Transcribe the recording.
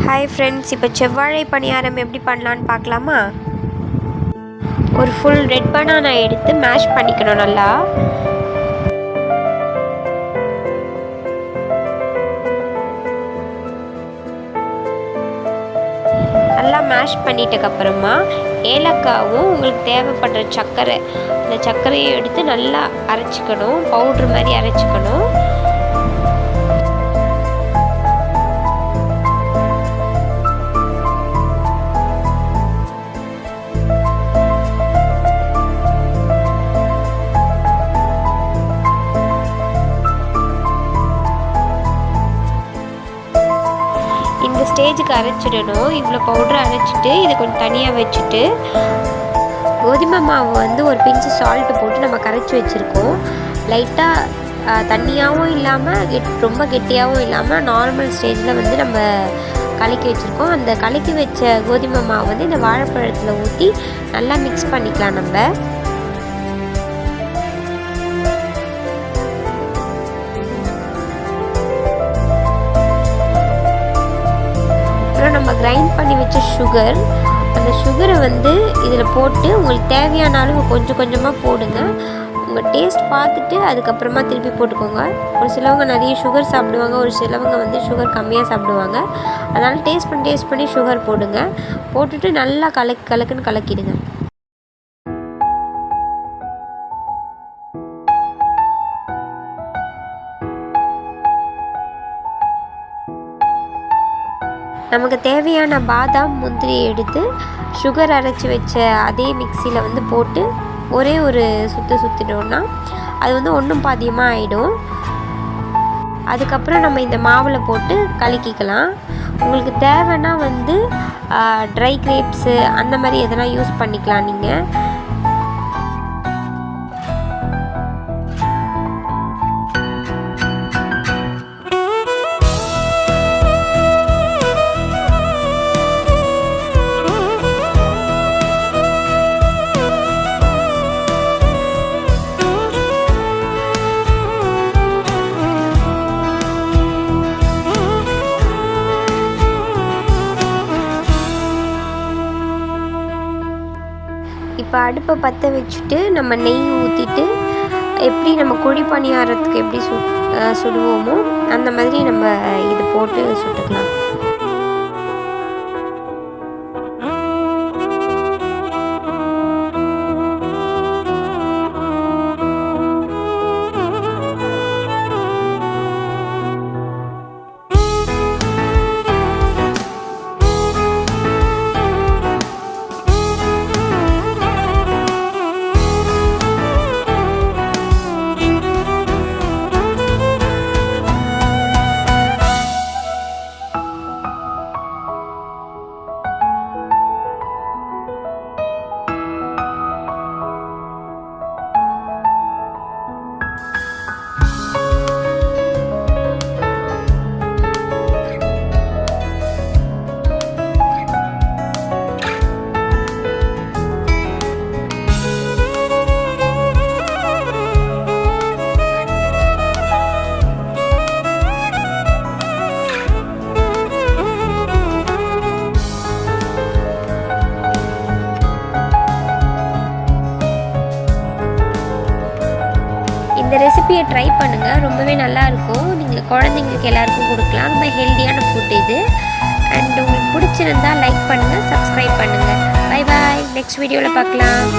Hi friends, இப்போ செவ்வாழை பணியாரம் எப்படி பண்ணலான்னு பார்க்கலாமா? ஒரு ஃபுல் ரெட் பனானா எடுத்து மேஷ் பண்ணிக்கணும். நல்லா மேஷ் பண்ணிட்டதுக்கப்புறமா ஏலக்காவும் உங்களுக்கு தேவைப்படுற சர்க்கரை, அந்த சர்க்கரையும் எடுத்து நல்லா அரைச்சிக்கணும். பவுட்ரு மாதிரி அரைச்சிக்கணும். இந்த ஸ்டேஜுக்கு அரைச்சிடணும். இவ்வளோ பவுட்ரு அரைச்சிட்டு இதை கொஞ்சம் தனியாக வச்சுட்டு கோதுமை மாவு ஒரு பிஞ்சு சால்ட்டு போட்டு நம்ம கரைச்சி வச்சுருக்கோம். லைட்டாக தண்ணியாகவும் இல்லாமல் ரொம்ப கெட்டியாகவும் இல்லாமல் நார்மல் ஸ்டேஜில் நம்ம கலக்கி வச்சுருக்கோம். அந்த கலக்கி வச்ச கோதுமை மாவு இந்த வாழைப்பழத்தில் ஊற்றி நல்லா மிக்ஸ் பண்ணிக்கலாம். நம்ம கிரைண்ட் பண்ணி வச்ச சுகர், அந்த சுகரை இதில் போட்டு உங்களுக்கு தேவையான அளவு கொஞ்சம் கொஞ்சமாக போடுங்க. உங்கள் டேஸ்ட் பார்த்துட்டு அதுக்கப்புறமா திருப்பி போட்டுக்கோங்க. ஒரு சிலவங்க நிறைய சுகர் சாப்பிடுவாங்க, ஒரு சிலவங்க சுகர் கம்மியாக சாப்பிடுவாங்க. அதனால் டேஸ்ட் பண்ணி சுகர் போடுங்க. போட்டுட்டு நல்லா கலக்குன்னு கலக்கிடுங்க. நமக்கு தேவையான பாதாம் முந்திரி எடுத்து சுகர் அரைச்சி வச்ச அதே மிக்சியில் போட்டு ஒரே ஒரு சுற்றினோன்னா அது ஒன்றும் பாதியமாக ஆகிடும். அதுக்கப்புறம் நம்ம இந்த மாவில் போட்டு கலக்கிக்கலாம். உங்களுக்கு தேவைன்னா ட்ரை கிரேப்ஸு அந்த மாதிரி எதனா யூஸ் பண்ணிக்கலாம் நீங்கள். இப்போ அடுப்பை பற்ற வச்சுட்டு நம்ம நெய் ஊற்றிட்டு எப்படி நம்ம குழி பணியாரத்துக்கு எப்படி சுடுவோமோ அந்த மாதிரி நம்ம இது போட்டு சுட்டுக்கலாம். இந்த ரெசிபியை ட்ரை பண்ணுங்கள், ரொம்பவே நல்லாயிருக்கும். நீங்கள் குழந்தைங்களுக்கு எல்லாருக்கும் கொடுக்கலாம். ரொம்ப ஹெல்த்தியான ஃபுட் இது. அண்ட் உங்களுக்கு பிடிச்சிருந்தால் லைக் பண்ணுங்கள், சப்ஸ்கிரைப் பண்ணுங்கள். பை பாய், நெக்ஸ்ட் வீடியோவில் பார்க்கலாம்.